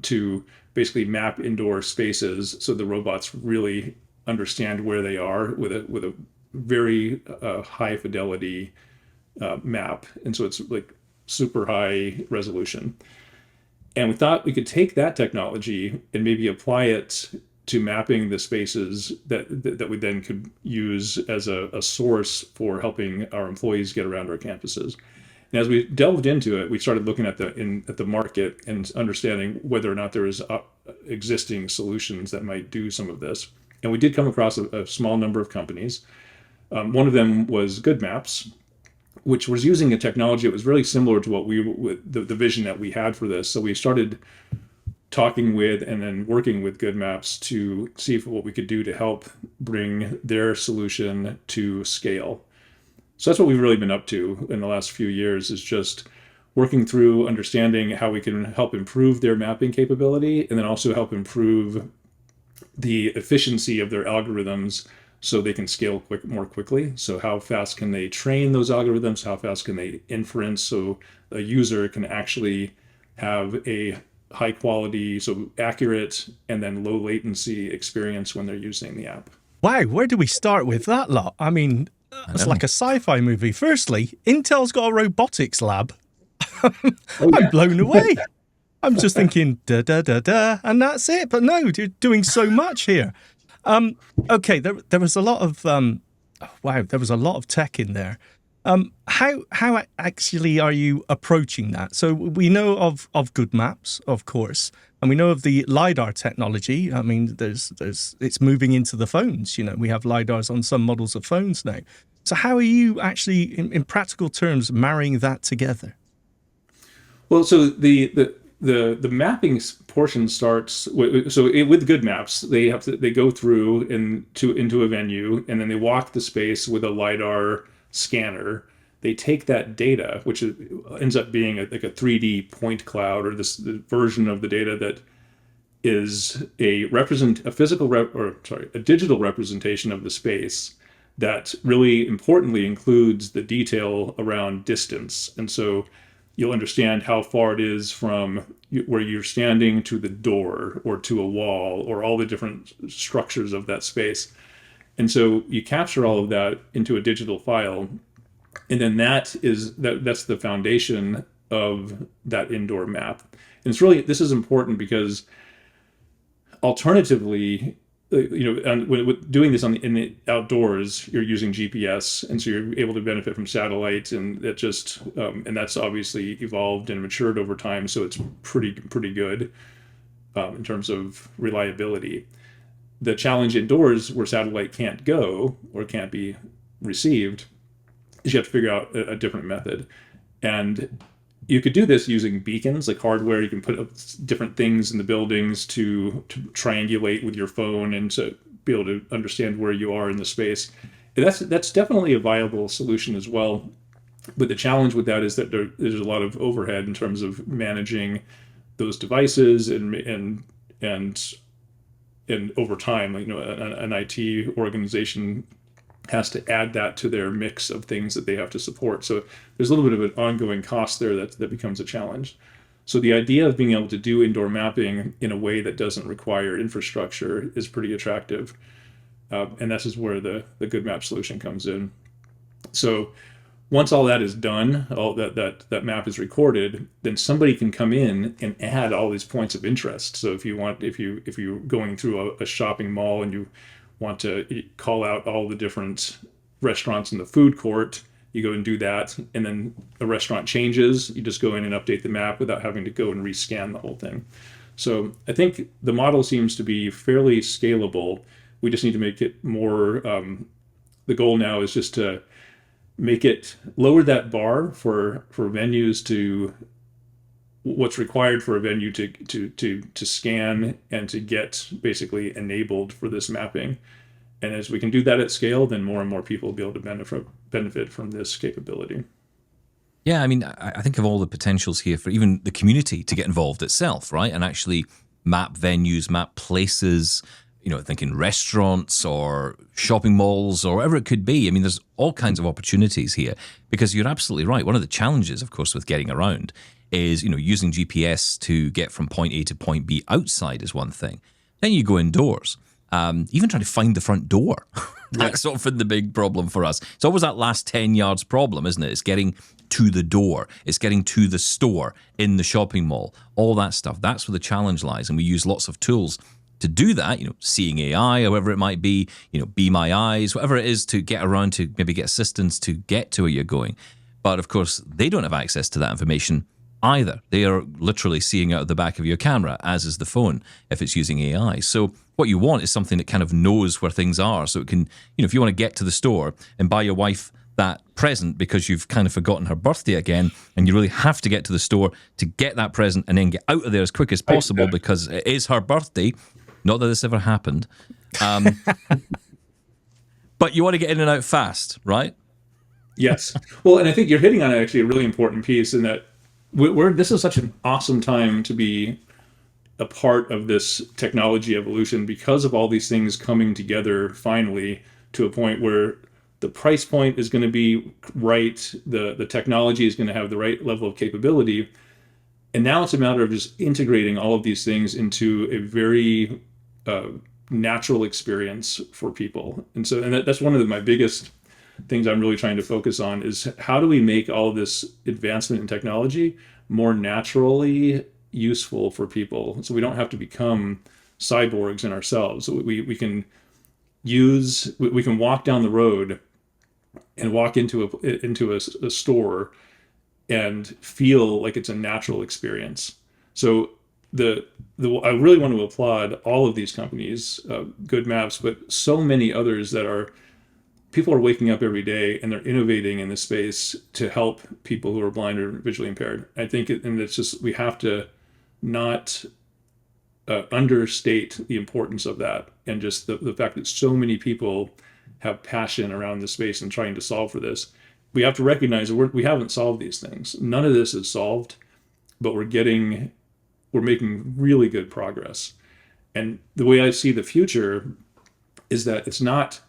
to basically map indoor spaces so the robots really understand where they are with a very high fidelity map. And so it's super high resolution. And we thought we could take that technology and maybe apply it to mapping the spaces that we then could use as a source for helping our employees get around our campuses. And as we delved into it, we started looking at the market and understanding whether or not there is existing solutions that might do some of this. And we did come across a small number of companies. One of them was Goodmaps, which was using a technology that was really similar to what the vision that we had for this. So we started talking with and then working with Goodmaps to see what we could do to help bring their solution to scale. So that's what we've really been up to in the last few years, is just working through understanding how we can help improve their mapping capability, and then also help improve the efficiency of their algorithms so they can scale more quickly. So how fast can they train those algorithms? How fast can they inference so a user can actually have a high quality, so accurate and then low latency experience when they're using the app. Wow, where do we start with that lot? I mean, it's like a sci-fi movie. Firstly, Intel's got a robotics lab. I'm blown away. I'm just thinking, da-da-da-da, and that's it. But no, you're doing so much here. Okay, there was a lot of, there was a lot of tech in there. How actually are you approaching that? So we know of Goodmaps, of course, and we know of the LiDAR technology. I mean, it's moving into the phones. You know, we have LiDARs on some models of phones now. So how are you actually, in practical terms, marrying that together? Well, so the mapping portion starts with Goodmaps. They go through into a venue, and then they walk the space with a LiDAR scanner. They take that data, which ends up being like a 3D point cloud, or the version of the data that is a digital representation of the space that really importantly includes the detail around distance. And so you'll understand how far it is from where you're standing to the door or to a wall or all the different structures of that space. And so you capture all of that into a digital file, and then that's the foundation of that indoor map. And this is important because alternatively, when doing this in the outdoors, you're using GPS, and so you're able to benefit from satellite, and that's obviously evolved and matured over time. So it's pretty good in terms of reliability. The challenge indoors, where satellite can't go or can't be received, is you have to figure out a different method. And you could do this using beacons, like hardware. You can put up different things in the buildings to triangulate with your phone and to be able to understand where you are in the space. And that's definitely a viable solution as well. But the challenge with that is that there's a lot of overhead in terms of managing those devices and over time, an IT organization has to add that to their mix of things that they have to support. So there's a little bit of an ongoing cost there that becomes a challenge. So the idea of being able to do indoor mapping in a way that doesn't require infrastructure is pretty attractive. And this is where the Goodmap solution comes in. So once all that is done, all that map is recorded, then somebody can come in and add all these points of interest. So if you're going through a shopping mall and you want to call out all the different restaurants in the food court, you go and do that, and then a restaurant changes, you just go in and update the map without having to go and rescan the whole thing. So I think the model seems to be fairly scalable. We just need to make it more, the goal now is just to make it lower that bar for venues to what's required for a venue to scan and to get basically enabled for this mapping. And as we can do that at scale, then more and more people will be able to benefit from this capability. Yeah, I mean, I think of all the potentials here for even the community to get involved itself, right? And actually map venues, map places, thinking restaurants or shopping malls or whatever it could be. I mean, there's all kinds of opportunities here, because you're absolutely right. One of the challenges, of course, with getting around is, using GPS to get from point A to point B outside is one thing. Then you go indoors. Even trying to find the front door. That's often the big problem for us. It's always that last 10 yards problem, isn't it? It's getting to the door. It's getting to the store in the shopping mall. All that stuff. That's where the challenge lies. And we use lots of tools to do that, seeing AI, however it might be, Be My Eyes, whatever it is, to get around to maybe get assistance to get to where you're going. But of course, they don't have access to that information either. They are literally seeing out of the back of your camera, as is the phone, if it's using AI. So What you want is something that kind of knows where things are. So it can, if you want to get to the store and buy your wife that present because you've kind of forgotten her birthday again, and you really have to get to the store to get that present and then get out of there as quick as possible because it is her birthday. Not that this ever happened. But you want to get in and out fast, right? Yes. Well, and I think you're hitting on actually a really important piece in that this is such an awesome time to be a part of this technology evolution because of all these things coming together finally to a point where the price point is going to be right, the technology is going to have the right level of capability. And now it's a matter of just integrating all of these things into a very natural experience for people. And that's one of my biggest things I'm really trying to focus on is how do we make all of this advancement in technology more naturally useful for people, so we don't have to become cyborgs in ourselves. So we can walk down the road and walk into a store and feel like it's a natural experience. So I really want to applaud all of these companies, Goodmaps, but so many others people are waking up every day and they're innovating in this space to help people who are blind or visually impaired. I think, and it's just, we have to not understate the importance of that, and just the fact that so many people have passion around this space and trying to solve for this. We have to recognize that we haven't solved these things. None of this is solved, but we're making really good progress. And the way I see the future is that it's not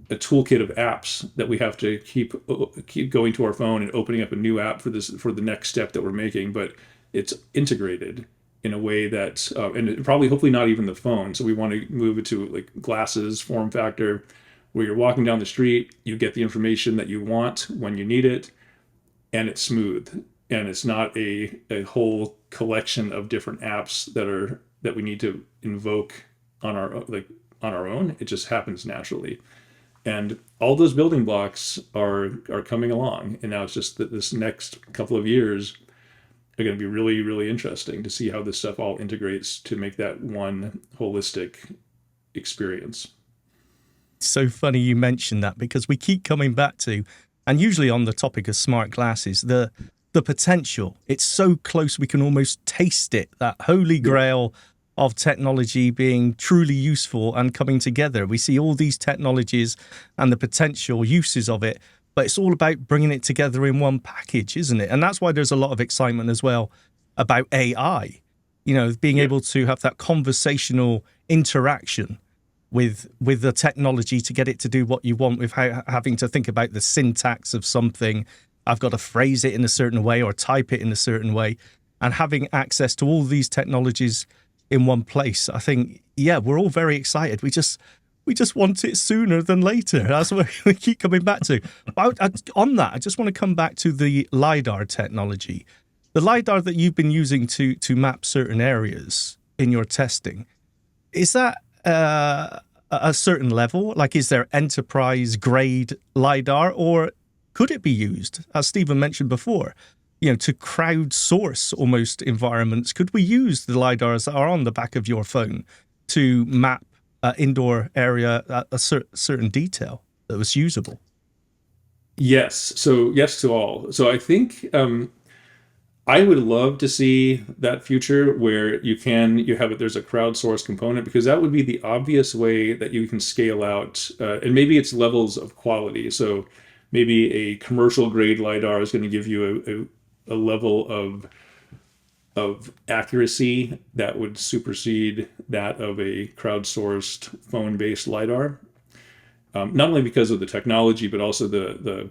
a toolkit of apps that we have to keep going to our phone and opening up a new app for the next step that we're making, but it's integrated in a way that, and probably hopefully not even the phone. So we want to move it to like glasses form factor, where you're walking down the street, you get the information that you want when you need it, and it's smooth. And it's not a whole collection of different apps that we need to invoke on our own. It just happens naturally. And all those building blocks are coming along. And now it's just that this next couple of years are going to be really, really interesting to see how this stuff all integrates to make that one holistic experience. So funny you mentioned that, because we keep coming back to, and usually on the topic of smart glasses, the potential. It's so close we can almost taste it, that holy grail of technology being truly useful and coming together. We see all these technologies and the potential uses of it, but it's all about bringing it together in one package, isn't it? And that's why there's a lot of excitement as well about AI, being able to have that conversational interaction with the technology to get it to do what you want without having to think about the syntax of something. I've got to phrase it in a certain way or type it in a certain way, and having access to all these technologies in one place. I think, we're all very excited. We just want it sooner than later. That's what we keep coming back to. But on that, I just want to come back to the LiDAR technology. The LiDAR that you've been using to map certain areas in your testing, is that a certain level? Like, is there enterprise grade LiDAR, or could it be used, as Stephen mentioned before, to crowdsource almost environments? Could we use the LiDARs that are on the back of your phone to map an indoor area at a certain detail that was usable? Yes. So yes to all. So I think I would love to see that future where there's a crowdsourced component, because that would be the obvious way that you can scale out, and maybe it's levels of quality. So maybe a commercial grade LiDAR is going to give you a level of accuracy that would supersede that of a crowdsourced phone-based LiDAR. Not only because of the technology, but also the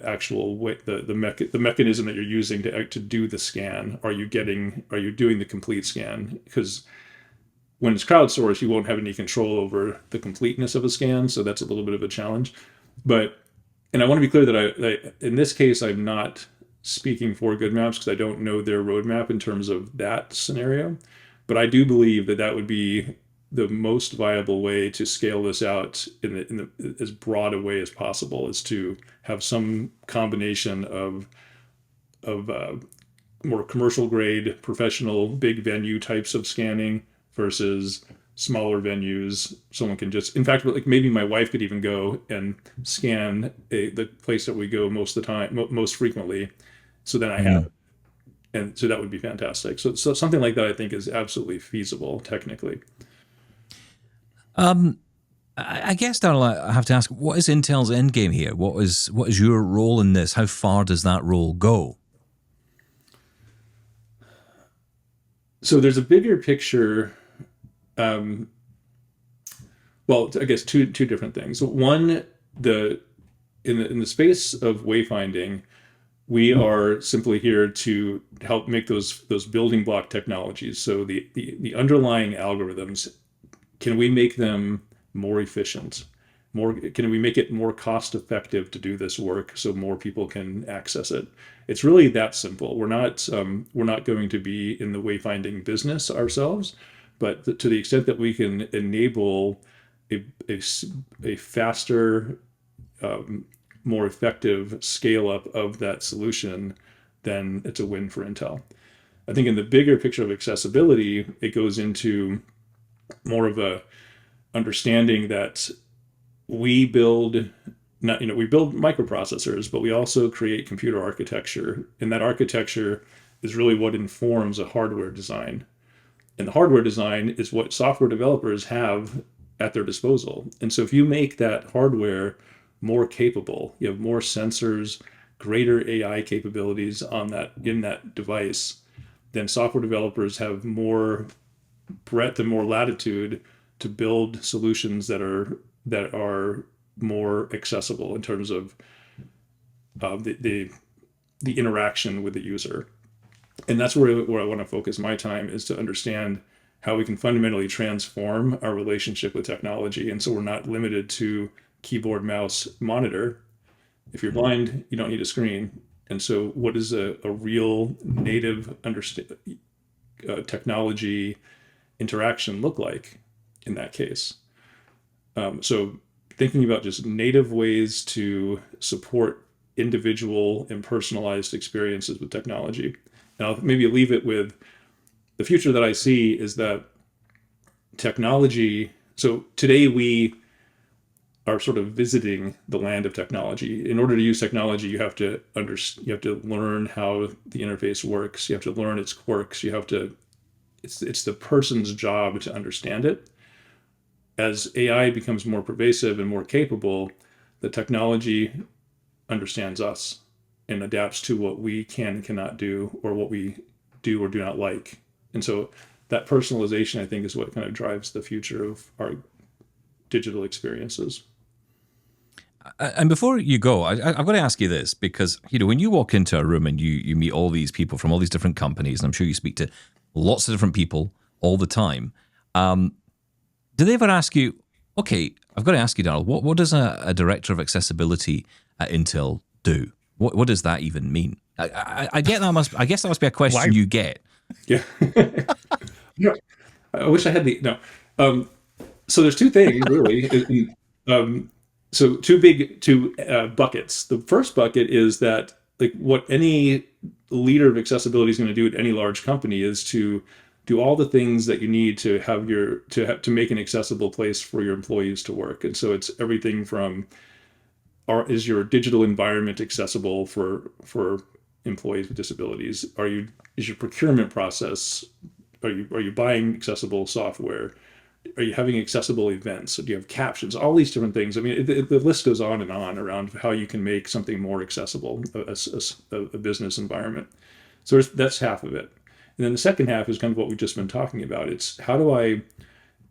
actual way, the mechanism that you're using to do the scan. Are you doing the complete scan? Because when it's crowdsourced, you won't have any control over the completeness of a scan, so that's a little bit of a challenge. And I want to be clear that in this case, I'm not speaking for Goodmaps because I don't know their roadmap in terms of that scenario. But I do believe that would be the most viable way to scale this out in as broad a way as possible, is to have some combination of more commercial grade, professional, big venue types of scanning versus smaller venues. Someone can just, in fact, like maybe my wife could even go and scan the place that we go most of the time, most frequently. So then I have, and so that would be fantastic. So something like that, I think, is absolutely feasible technically. I guess, Darryl, I have to ask, what is Intel's end game here? What is your role in this? How far does that role go? So there's a bigger picture. Well, I guess two different things. One, in the space of wayfinding, we are simply here to help make those building block technologies. So the underlying algorithms, can we make them more efficient? Can we make it more cost effective to do this work so more people can access it? It's really that simple. We're not going to be in the wayfinding business ourselves, but to the extent that we can enable a faster, more effective scale up of that solution, then it's a win for Intel. I think in the bigger picture of accessibility, it goes into more of a understanding that we build microprocessors, but we also create computer architecture, and that architecture is really what informs a hardware design. And the hardware design is what software developers have at their disposal. And so if you make that hardware more capable, you have more sensors, greater AI capabilities in that device, then software developers have more breadth and more latitude to build solutions that are more accessible in terms of the interaction with the user. And that's where I want to focus my time, is to understand how we can fundamentally transform our relationship with technology. And so we're not limited to keyboard, mouse, monitor. If you're blind, you don't need a screen. And so what does a real native technology interaction look like in that case? So thinking about just native ways to support individual and personalized experiences with technology. And I'll maybe leave it with the future that I see is that technology. So today we are sort of visiting the land of technology. In order to use technology, you have to learn how the interface works. You have to learn its quirks. It's the person's job to understand it. As AI becomes more pervasive and more capable, the technology understands us and adapts to what we can and cannot do, or what we do or do not like. And so that personalization, I think, is what kind of drives the future of our digital experiences. And before you go, I've got to ask you this, because when you walk into a room and you meet all these people from all these different companies, and I'm sure you speak to lots of different people all the time, do they ever ask you, okay, I've got to ask you, Darryl, what does a director of accessibility at Intel do? What does that even mean? I guess that must be a question you get. Yeah. No, I wish I had so there's two things really. So two buckets. The first bucket is that, like, what any leader of accessibility is going to do at any large company is to do all the things that you need to have to make an accessible place for your employees to work. And so it's everything from, is your digital environment accessible for employees with disabilities? Is your procurement process, are you buying accessible software? Are you having accessible events? Do you have captions? All these different things. I mean, the list goes on and on around how you can make something more accessible, a business environment. So that's half of it. And then the second half is kind of what we've just been talking about. It's how do I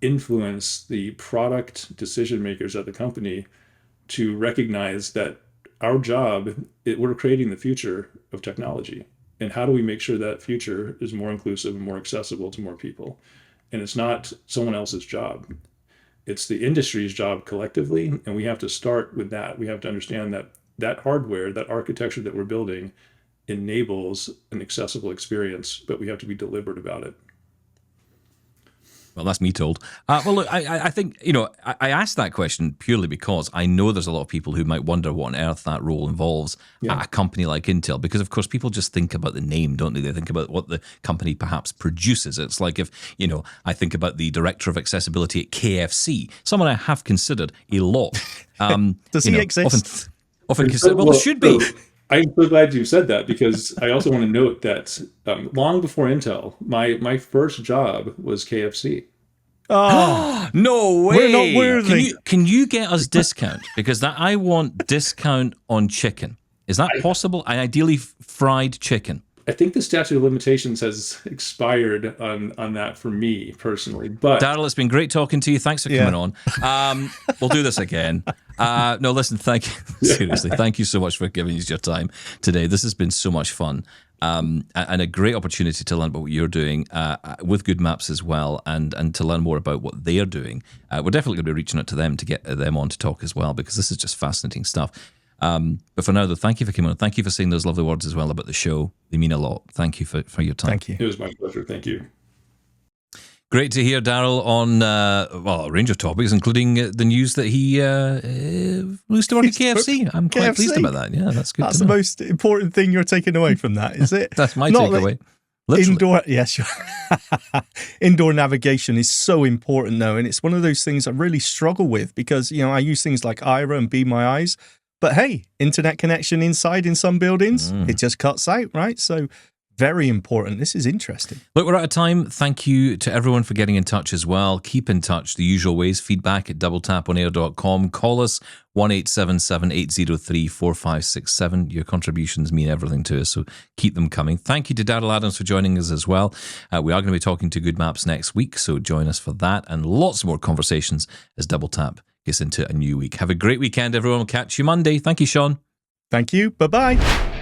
influence the product decision makers at the company to recognize that our job, we're creating the future of technology. And how do we make sure that future is more inclusive and more accessible to more people? And it's not someone else's job. It's the industry's job collectively. And we have to start with that. We have to understand that hardware, that architecture that we're building, enables an accessible experience, but we have to be deliberate about it. Well, that's me told. Well, look, I think, I asked that question purely because I know there's a lot of people who might wonder what on earth that role involves at a company like Intel, because, of course, people just think about the name, don't they? They think about what the company perhaps produces. It's like if, I think about the director of accessibility at KFC, someone I have considered a lot. Does he exist? Often considered, well, it should be. I'm so glad you said that, because I also want to note that long before Intel, my first job was KFC. Oh, no way! We're not worthy. Can you get us discount? Because I want discount on chicken. Is that possible? And ideally fried chicken. I think the statute of limitations has expired on that for me personally. But Darryl, it's been great talking to you. Thanks for coming on. We'll do this again. No, listen, thank you. Seriously, thank you so much for giving us your time today. This has been so much fun. And a great opportunity to learn about what you're doing with Goodmaps as well, and to learn more about what they're doing. We're definitely going to be reaching out to them to get them on to talk as well, because this is just fascinating stuff. But for now, though, thank you for coming on. Thank you for saying those lovely words as well about the show. They mean a lot. Thank you for your time. Thank you. It was my pleasure. Thank you. Great to hear Darryl on a range of topics, including the news that he used to work at KFC. I'm quite pleased about that. Yeah, that's good. That's the most important thing you're taking away from that, is it? That's my takeaway. Literally. Indoor navigation is so important, though, and it's one of those things I really struggle with, because I use things like Ira and Be My Eyes, but hey, internet connection inside in some buildings, it just cuts out, right? So very important. This is interesting. Look, we're out of time. Thank you to everyone for getting in touch as well. Keep in touch the usual ways. Feedback at doubletaponair.com. Call us 1-877-803-4567. Your contributions mean everything to us, so keep them coming. Thank you to Darryl Adams for joining us as well. We are going to be talking to Goodmaps next week, so join us for that, and lots more conversations as Double Tap gets into a new week. Have a great weekend, everyone. We'll catch you Monday. Thank you, Shaun. Thank you. Bye-bye.